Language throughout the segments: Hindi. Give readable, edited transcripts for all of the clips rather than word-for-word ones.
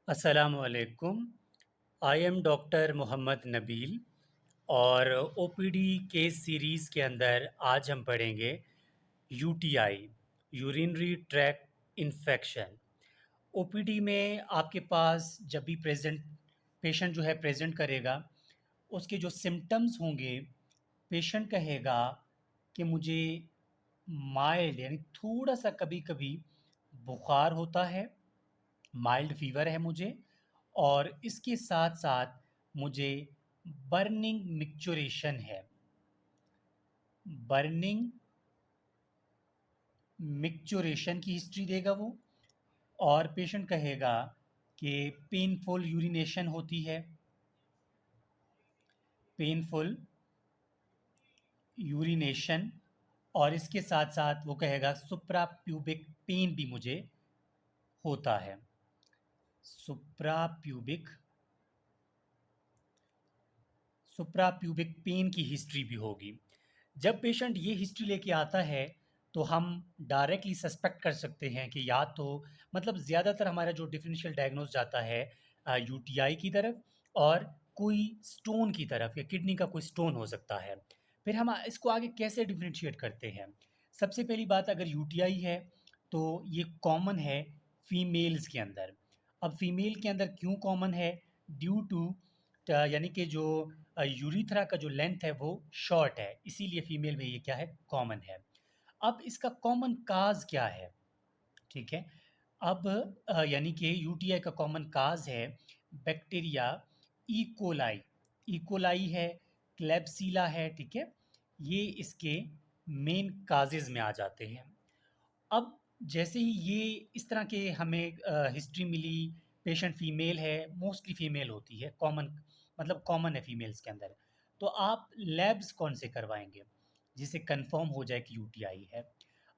अस्सलाम वालेकुम। I am doctor Mohammad Nabeel और ओपीडी केस सीरीज़ के अंदर आज हम पढ़ेंगे UTI, urinary tract infection. OPD में आपके पास जब भी पेशेंट जो है प्रेजेंट करेगा, उसके जो सिम्टम्स होंगे, पेशेंट कहेगा कि मुझे माइल्ड यानी थोड़ा सा कभी कभी बुखार होता है, माइल्ड फीवर है मुझे, और इसके साथ साथ मुझे बर्निंग मिक्चुरेशन है। बर्निंग मिक्चुरेशन की हिस्ट्री देगा वो, और पेशेंट कहेगा कि पेनफुल यूरिनेशन होती है, पेनफुल यूरिनेशन, और इसके साथ साथ वो कहेगा सुप्रा प्यूबिक पेन भी मुझे होता है। सुप्रा प्यूबिक सुप्रा प्यूबिक पेन की हिस्ट्री भी होगी। जब पेशेंट ये हिस्ट्री लेके आता है तो हम डायरेक्टली सस्पेक्ट कर सकते हैं कि या तो मतलब ज़्यादातर हमारा जो डिफरेंशियल डायग्नोस जाता है यूटीआई की तरफ, और कोई स्टोन की तरफ, या किडनी का कोई स्टोन हो सकता है। फिर हम इसको आगे कैसे डिफरेंशिएट करते हैं? सबसे पहली बात, अगर यूटीआई है तो ये कॉमन है फीमेल्स के अंदर। अब फीमेल के अंदर क्यों कॉमन है? ड्यू टू यानी कि जो यूरिथ्रा का जो लेंथ है वो शॉर्ट है, इसीलिए फीमेल में ये क्या है, कॉमन है। अब इसका कॉमन काज क्या है? ठीक है। अब यानी कि यूटीआई का कॉमन काज है बैक्टीरिया इकोलाई। इकोलाई है, क्लेब्सिला है, ठीक है। ये इसके मेन काजेज में आ जाते हैं। अब जैसे ही ये इस तरह के हमें हिस्ट्री मिली, पेशेंट फीमेल है, मोस्टली फीमेल होती है, कॉमन मतलब कॉमन है फीमेल्स के अंदर, तो आप लैब्स कौन से करवाएंगे जिसे कंफर्म हो जाए कि यूटीआई है?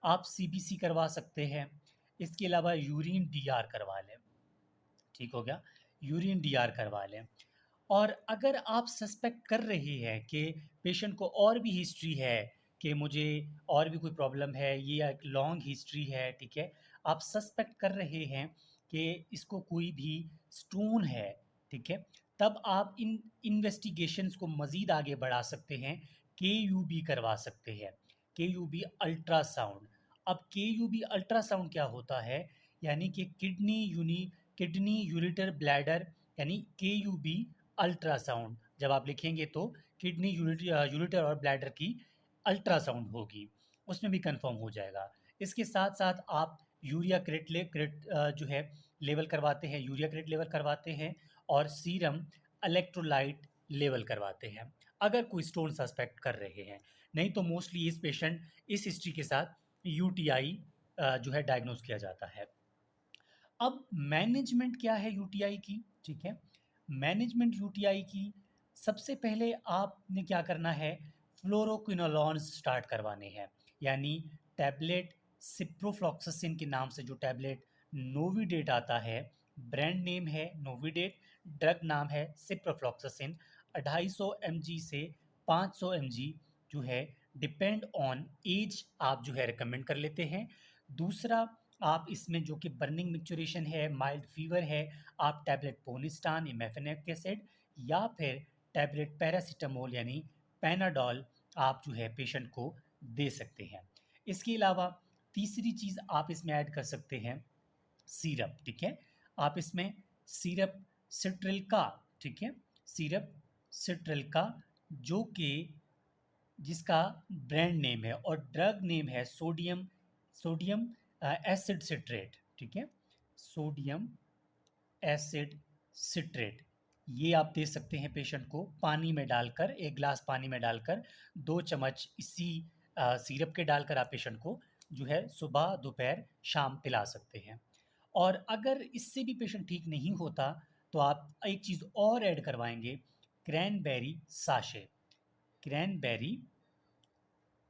आप सीबीसी करवा सकते हैं, इसके अलावा यूरिन डीआर करवा लें। ठीक हो गया, यूरिन डीआर करवा लें। और अगर आप सस्पेक्ट कर रहे हैं कि पेशेंट को और भी हिस्ट्री है, कि मुझे और भी कोई प्रॉब्लम है, ये एक लॉन्ग हिस्ट्री है, ठीक है, आप सस्पेक्ट कर रहे हैं कि इसको कोई भी स्टोन है, ठीक है, तब आप इन इन्वेस्टिगेशंस को मज़ीद आगे बढ़ा सकते हैं, के यू बी करवा सकते हैं, के यू बी अल्ट्रासाउंड। अब के यू बी अल्ट्रासाउंड क्या होता है? यानी कि किडनी यूरिटर ब्लैडर, यानी के यू बी अल्ट्रासाउंड जब आप लिखेंगे तो किडनी यूरिटर और ब्लैडर की अल्ट्रासाउंड होगी, उसमें भी कंफर्म हो जाएगा। इसके साथ साथ आप यूरिया क्रेट जो है लेवल करवाते हैं, यूरिया क्रेट लेवल करवाते हैं, और सीरम इलेक्ट्रोलाइट लेवल करवाते हैं अगर कोई स्टोन सस्पेक्ट कर रहे हैं। नहीं तो मोस्टली इस पेशेंट इस हिस्ट्री के साथ यूटीआई जो है डायग्नोज किया जाता है। अब मैनेजमेंट क्या है यूटीआई की? ठीक है, मैनेजमेंट यूटीआई की, सबसे पहले आपने क्या करना है, फ्लोरोक्विनोलॉन्स स्टार्ट करवाने हैं, यानी टैबलेट सिप्रोफ्लॉक्सासिन के नाम से जो टैबलेट नोविडेट आता है, ब्रांड नेम है नोविडेट, ड्रग नाम है सिप्रोफ्लॉक्सासिन। 250 mg से 500 mg जो है, डिपेंड ऑन एज आप जो है रिकमेंड कर लेते हैं। दूसरा, आप इसमें जो कि बर्निंग मिक्चुरेशन है, माइल्ड फीवर है, आप टैबलेट पोनिस्टान इमेफेनेक एसिड, या फिर टैबलेट पैरासीटामोल यानी पैनाडॉल आप जो है पेशेंट को दे सकते हैं। इसके अलावा तीसरी चीज़ आप इसमें ऐड कर सकते हैं सिरप, ठीक है। आप इसमें सिरप सिट्रिल्का, ठीक है, सिरप सिट्रिल्का, जो कि जिसका ब्रांड नेम है और ड्रग नेम है सोडियम सोडियम एसिड सिट्रेट, ठीक है, सोडियम एसिड सिट्रेट। ये आप दे सकते हैं पेशेंट को पानी में डालकर, एक गिलास पानी में डालकर 2 चम्मच इसी सिरप के डालकर आप पेशेंट को जो है सुबह दोपहर शाम पिला सकते हैं। और अगर इससे भी पेशेंट ठीक नहीं होता तो आप एक चीज़ और ऐड करवाएंगे, क्रैनबेरी साशे। क्रैनबेरी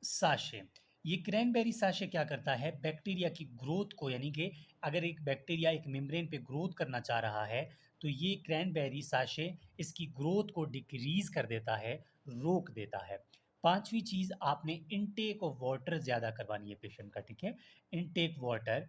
साशे, ये क्रैनबेरी साशे क्या करता है, बैक्टीरिया की ग्रोथ को, यानी कि अगर एक बैक्टीरिया एक मेम्ब्रेन पे ग्रोथ करना चाह रहा है तो ये क्रैनबेरी साशे इसकी ग्रोथ को डिक्रीज कर देता है, रोक देता है। पांचवी चीज़, आपने इनटेक ऑफ वाटर ज़्यादा करवानी है पेशेंट का, ठीक है, इनटेक वाटर।